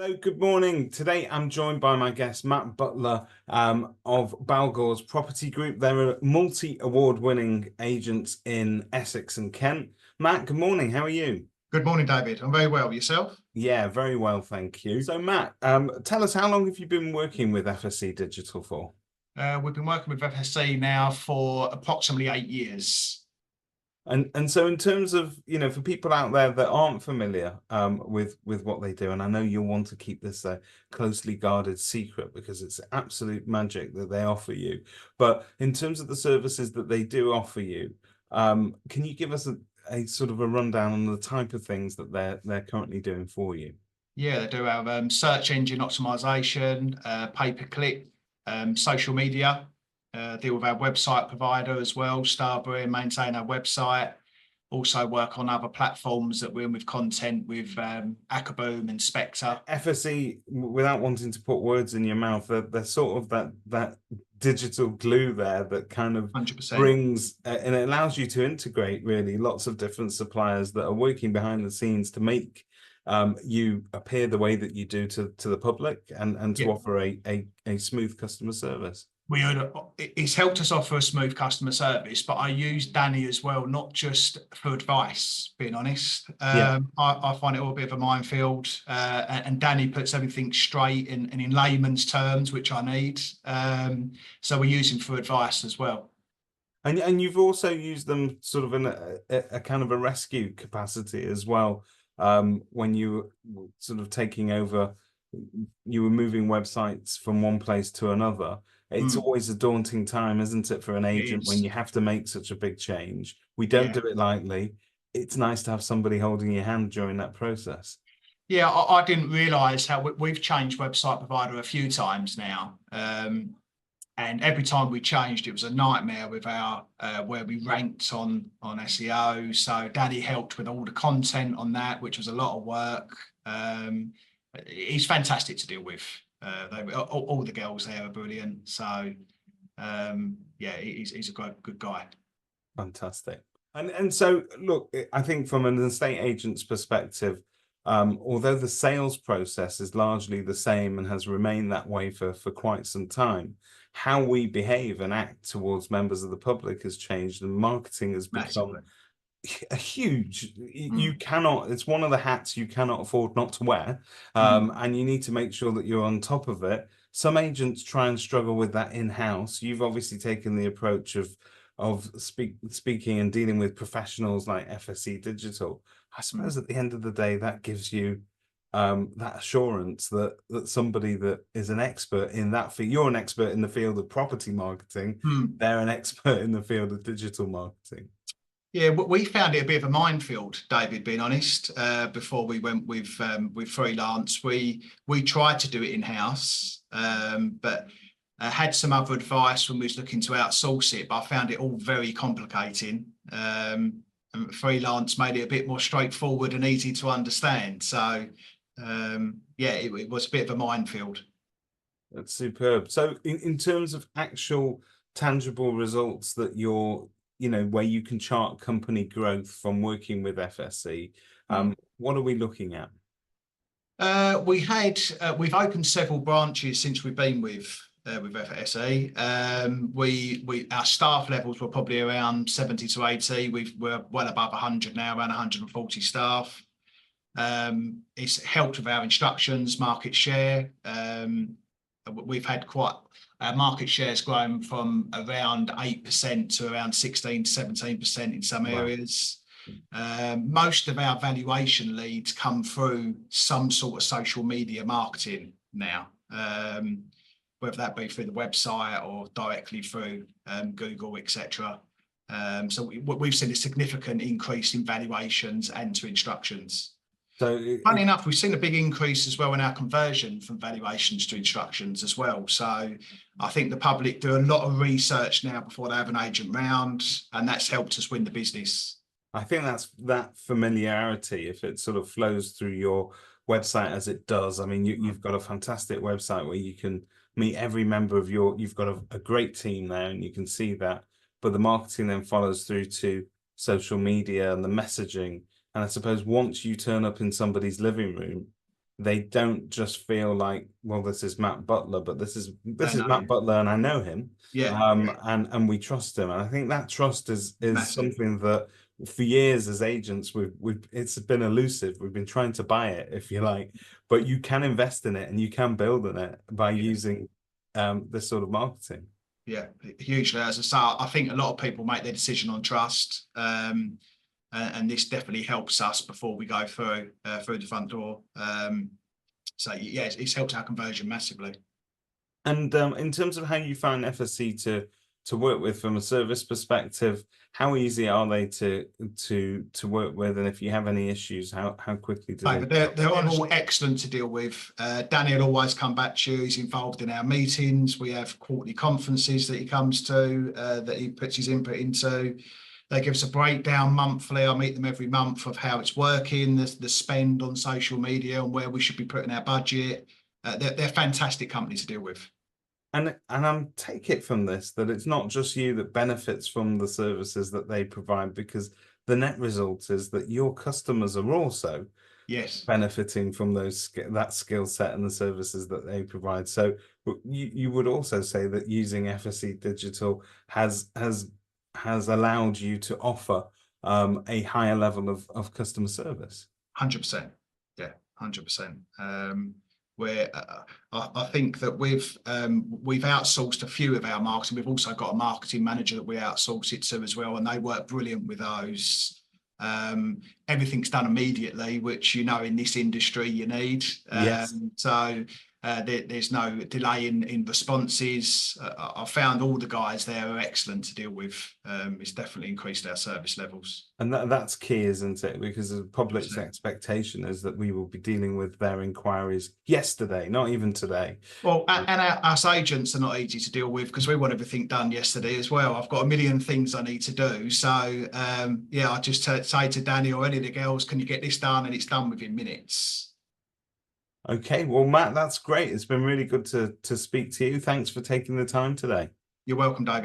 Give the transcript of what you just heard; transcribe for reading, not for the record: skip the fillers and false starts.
Hello, good morning. Today I'm joined by my guest, Matt Butler of Balgores Property Group. They're a multi-award-winning agents in Essex and Kent. Matt, good morning. How are you? Good morning, David. I'm very well. Yourself? Yeah, very well, thank you. So, Matt, tell us, how long have you been working with FSE Digital for? We've been working with FSE now for approximately 8 years. And so in terms of, for people out there that aren't familiar with what they do, and I know you'll want to keep this a closely guarded secret because it's absolute magic that they offer you. But in terms of the services that they do offer you, can you give us a sort of a rundown on the type of things that they're currently doing for you? Yeah, they do have search engine optimization, pay-per-click, social media, deal with our website provider as well, Starbury, maintain our website. Also work on other platforms that we're in with content with Ackaboom and Spectre. FSE, without wanting to put words in your mouth, they're sort of that digital glue there that kind of 100%. brings and it allows you to integrate really lots of different suppliers that are working behind the scenes to make you appear the way that you do to the public and to Yeah. offer a smooth customer service. It's helped us offer a smooth customer service, but I use Danny as well, not just for advice, being honest. Yeah. I find it all a bit of a minefield, and Danny puts everything straight and in layman's terms, which I need. So we use him for advice as well. And you've also used them sort of in a kind of a rescue capacity as well. When you were sort of taking over, you were moving websites from one place to another. It's always a daunting time, isn't it, for an It agent when is. you have to make such a big change? We don't Yeah. do it lightly. It's nice to have somebody holding your hand during that process. Yeah, I didn't realise how we've changed website provider a few times now. And every time we changed, it was a nightmare with our where we ranked on SEO. So Danny helped with all the content on that, which was a lot of work. He's fantastic to deal with. All the girls there are brilliant. So yeah, he's a good guy. Fantastic. And so look, I think from an estate agent's perspective, although the sales process is largely the same and has remained that way for quite some time, how we behave and act towards members of the public has changed, and marketing has become Massively. a huge, you cannot, it's one of the hats you cannot afford not to wear. And you need to make sure that you're on top of it. Some agents try and struggle with that in-house. You've obviously taken the approach of speaking and dealing with professionals like FSE Digital. I suppose at the end of the day, that gives you that assurance that somebody that is an expert in that field, you're an expert in the field of property marketing, they're an expert in the field of digital marketing. Yeah, we found it a bit of a minefield, David, being honest. Before we went with freelance, we tried to do it in-house, but had some other advice when we was looking to outsource it, but I found it all very complicating. And freelance made it a bit more straightforward and easy to understand. So yeah, it was a bit of a minefield. That's superb. So in terms of actual tangible results that you're, where you can chart company growth from working with FSE, what are we looking at? We've opened several branches since we've been with FSE. Our staff levels were probably around 70 to 80. We're well above 100 now, around 140 staff. It's helped with our instructions, market share. We've had our market share's grown from around 8% to around 16 to 17% in some areas. Most of our valuation leads come through some sort of social media marketing now, whether that be through the website or directly through Google, etc. So we've seen a significant increase in valuations and to instructions. So Funny enough, we've seen a big increase as well in our conversion from valuations to instructions as well. So I think the public do a lot of research now before they have an agent round, and that's helped us win the business. I think that's that familiarity, if it sort of flows through your website as it does. I mean, you've got a fantastic website where you can meet every member of you've got a great team there and you can see that, but the marketing then follows through to social media and the messaging. And I suppose once you turn up in somebody's living room, they don't just feel like, well, this is Matt Butler, but this is know. Matt Butler, and I know him, Yeah, and we trust him. And I think that trust is massive. something that for years as agents we've it's been elusive. We've been trying to buy it, if you like, but you can invest in it and you can build on it by Yeah. using this sort of marketing. Yeah, hugely. As I say, I think a lot of people make their decision on trust, and this definitely helps us before we go through the front door. So yeah, it's helped our conversion massively. And in terms of how you find FSC to work with from a service perspective, how easy are they to work with? And if you have any issues, how quickly do they? They're all excellent to deal with. Daniel always come back to you. He's involved in our meetings. We have quarterly conferences that he comes to, that he puts his input into. They give us a breakdown monthly. I meet them every month of how it's working, the spend on social media and where we should be putting our budget. They're fantastic company to deal with. And I'm take it from this that it's not just you that benefits from the services that they provide, because the net result is that your customers are also Yes, benefiting from that skill set and the services that they provide. So you would also say that using FSE Digital has allowed you to offer a higher level of customer service. 100%. Yeah, 100%. Where I think that we've outsourced a few of our marketing. We've also got a marketing manager that we outsource it to as well, and they work brilliant with those. Everything's done immediately, which in this industry you need. Yes. So there's no delay in responses. I found all the guys there are excellent to deal with. It's definitely increased our service levels. And that's key, isn't it? Because the public's 100%. expectation is that we will be dealing with their inquiries yesterday, not even today. Well, and us agents are not easy to deal with because we want everything done yesterday as well. I've got a million things I need to do. So, yeah, I just say to Danny or any of the girls, can you get this done? And it's done within minutes. Okay, well, Matt, that's great. It's been really good to speak to you. Thanks for taking the time today. You're welcome, David.